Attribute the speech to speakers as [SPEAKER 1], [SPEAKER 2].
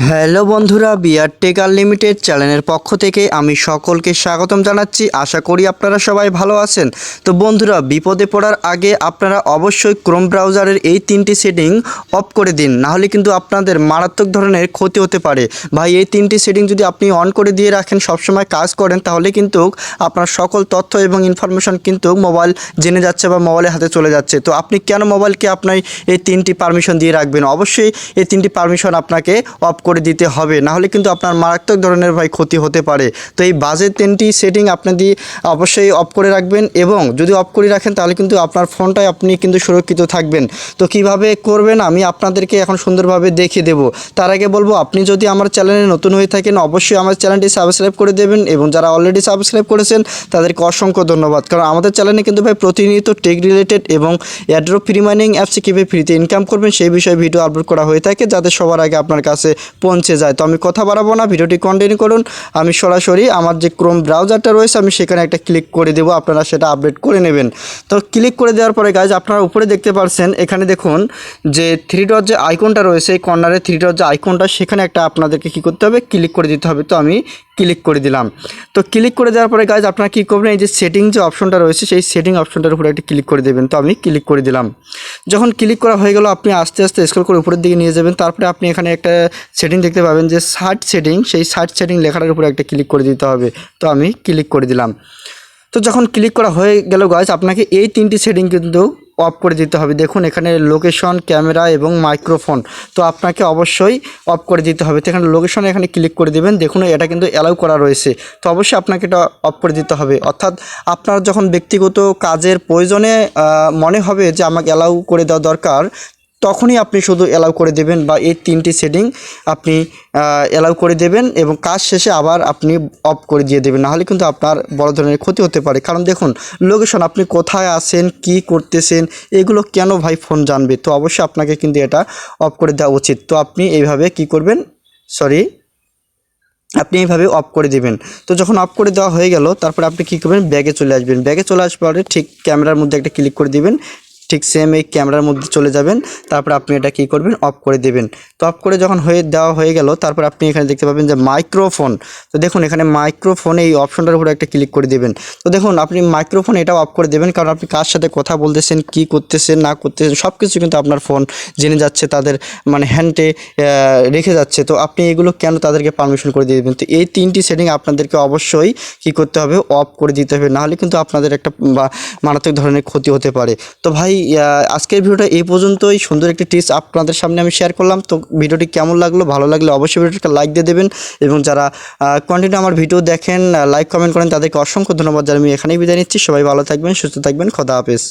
[SPEAKER 1] Hello বন্ধুরা, BR take unlimited চ্যানেলের পক্ষ থেকে আমি সকলকে স্বাগতম জানাচ্ছি। আশা করি আপনারা সবাই ভালো আছেন। তো বন্ধুরা, বিপদে পড়ার আগে আপনারা অবশ্যই ক্রোম ব্রাউজারের এই তিনটি সেটিং অফ করে দিন, নাহলে কিন্তু আপনাদের মারাত্মক ধরনের ক্ষতি হতে পারে। ভাই, এই তিনটি সেটিং যদি আপনি অন করে দিয়ে রাখেন, সবসময় কাজ করেন, তাহলে কিন্তু আপনার সকল তথ্য এবং ইনফরমেশন কিন্তু মোবাইল জেনে যাচ্ছে বা মোবাইলের হাতে চলে যাচ্ছে। তো আপনি কেন মোবাইলকে আপনার এই তিনটি পারমিশন দিয়ে রাখবেন? অবশ্যই এই তিনটি পারমিশন আপনাকে অফ করে দিতে হবে, নাহলে কিন্তু আপনার মারাত্মক ধরনের ভাই ক্ষতি হতে পারে। তো এই বাজে তিনটি সেটিং আপনাদের অবশ্যই অফ করে রাখবেন, এবং যদি অফ করে রাখেন তাহলে কিন্তু আপনার ফোনটাই আপনি কিন্তু সুরক্ষিত থাকবেন। তো কিভাবে করবেন আমি আপনাদেরকে এখন সুন্দরভাবে দেখিয়ে দেব। তার আগে বলবো, আপনি যদি আমার চ্যানেলে নতুন হয়ে থাকেন অবশ্যই আমার চ্যানেলটি সাবস্ক্রাইব করে দেবেন, এবং যারা অলরেডি সাবস্ক্রাইব করেছেন তাদেরকে অসংখ্য ধন্যবাদ। কারণ আমাদের চ্যানেলে কিন্তু ভাই প্রতিনিয়ত টেক রিলেটেড এবং এয়ারড্রপ ফ্রি মাইনিং অ্যাপসে কীভাবে ফ্রিতে ইনকাম করবেন সেই বিষয়ে ভিডিও আপলোড করা হয়ে থাকে, যাতে সবার আগে আপনার কাছে পৌঁছে যায়। তো আমি কথা বাড়াবো না, ভিডিওটি কন্টিনিউ করুন। আমি সরাসরি আমার যে ক্রোম ব্রাউজারটা রয়েছে আমি সেখানে একটা ক্লিক করে দেবো, আপনারা সেটা আপডেট করে নেবেন। তো ক্লিক করে দেওয়ার পরে গাইজ আপনারা উপরে দেখতে পাচ্ছেন, এখানে দেখুন যে থ্রি ডট যে আইকনটা রয়েছে, এই কর্নারে থ্রি ডট যে আইকনটা, সেখানে একটা আপনাদেরকে কী করতে হবে, ক্লিক করে দিতে হবে। তো আমি ক্লিক করে দিলাম। তো ক্লিক করে দেওয়ার পরে গাইজ আপনারা কী করবেন, এই যে সেটিং যে অপশনটা রয়েছে সেই সেটিং অপশনটার উপরে একটা ক্লিক করে দেবেন। তো আমি ক্লিক করে দিলাম। যখন ক্লিক করা হয়ে গেল আপনি আস্তে আস্তে স্ক্রল করে উপরের দিকে নিয়ে যাবেন। তারপরে আপনি এখানে একটা সেটিং দেখতে পাবেন যে সার্চ সেটিং, সেই সার্চ সেটিং লেখাটার উপরে একটা ক্লিক করে দিতে হবে। তো আমি ক্লিক করে দিলাম। তো যখন ক্লিক করা হয়ে গেল গাইজ, আপনাকে এই তিনটি সেটিং কিন্তু অফ করে দিতে হবে। দেখুন এখানে লোকেশন, ক্যামেরা এবং মাইক্রোফোন, তো আপনাকে অবশ্যই অফ করে দিতে হবে। তো এখানে লোকেশনে এখানে ক্লিক করে দেবেন। দেখুন এটা কিন্তু অ্যালাউ করা রয়েছে, তো অবশ্যই আপনাকে এটা অফ করে দিতে হবে। অর্থাৎ আপনার যখন ব্যক্তিগত কাজের প্রয়োজনে মনে হবে যে আমাকে অ্যালাউ করে দেওয়া দরকার, তখনই আপনি শুধু অ্যালাউ করে দেবেন, বা এই তিনটি সেটিং আপনি অ্যালাউ করে দেবেন, এবং কাজ শেষে আবার আপনি অফ করে দিয়ে দেবেন, নাহলে কিন্তু আপনার বড় ধরনের ক্ষতি হতে পারে। কারণ দেখুন লোকেশন, আপনি কোথায় আছেন, কি করতেছেন, এগুলো কেন ভাই ফোন জানবে? তো অবশ্যই আপনাকে কিন্তু এটা অফ করে দেওয়া উচিত। তো আপনি এইভাবে কি করবেন, আপনি এইভাবে অফ করে দিবেন। তো যখন অফ করে দেওয়া হয়ে গেল, তারপরে আপনি কী করবেন, ব্যাগে চলে আসবেন। ব্যাগে চলে আসবার পরে ঠিক ক্যামেরার মধ্যে একটা ক্লিক করে দিবেন, ঠিক সেম এই ক্যামেরার মধ্যে চলে যাবেন। তারপর আপনি এটা কী করবেন, অফ করে দেবেন। তো অফ করে যখন দেওয়া হয়ে গেল, তারপর আপনি এখানে দেখতে পাবেন যে মাইক্রোফোন। তো দেখুন এখানে মাইক্রোফোনে এই অপশনটার উপরে একটা ক্লিক করে দেবেন। তো দেখুন আপনি মাইক্রোফোন এটাও অফ করে দেবেন, কারণ আপনি কার সাথে কথা বলতেছেন, কি করতেছেন না করতেছেন সব কিছু কিন্তু আপনার ফোন জেনে যাচ্ছে, তাদের মানে হ্যান্ডে রেখে যাচ্ছে। তো আপনি এগুলো কেন তাদেরকে পারমিশন করে দিয়ে দেবেন? তো এই তিনটি সেটিং আপনাদেরকে অবশ্যই কী করতে হবে, অফ করে দিতে হবে, নাহলে কিন্তু আপনাদের একটা মারাত্মক ধরনের ক্ষতি হতে পারে। তো ভাই, আজকের ভিডিওটা এই পর্যন্তই। সুন্দর একটি টিপস আপনাদের সামনে আমি শেয়ার করলাম। তো ভিডিওটি কেমন লাগলো, ভালো লাগলে অবশ্যই ভিডিওটাকে লাইক দিয়ে দেবেন, এবং যারা কন্টিনিউ আমার ভিডিও দেখেন, লাইক কমেন্ট করেন, তাদেরকে অসংখ্য ধন্যবাদ জানিয়ে আমি এখানেই বিদায় নিচ্ছি। সবাই ভালো থাকবেন, সুস্থ থাকবেন, খোদা হাফেজ।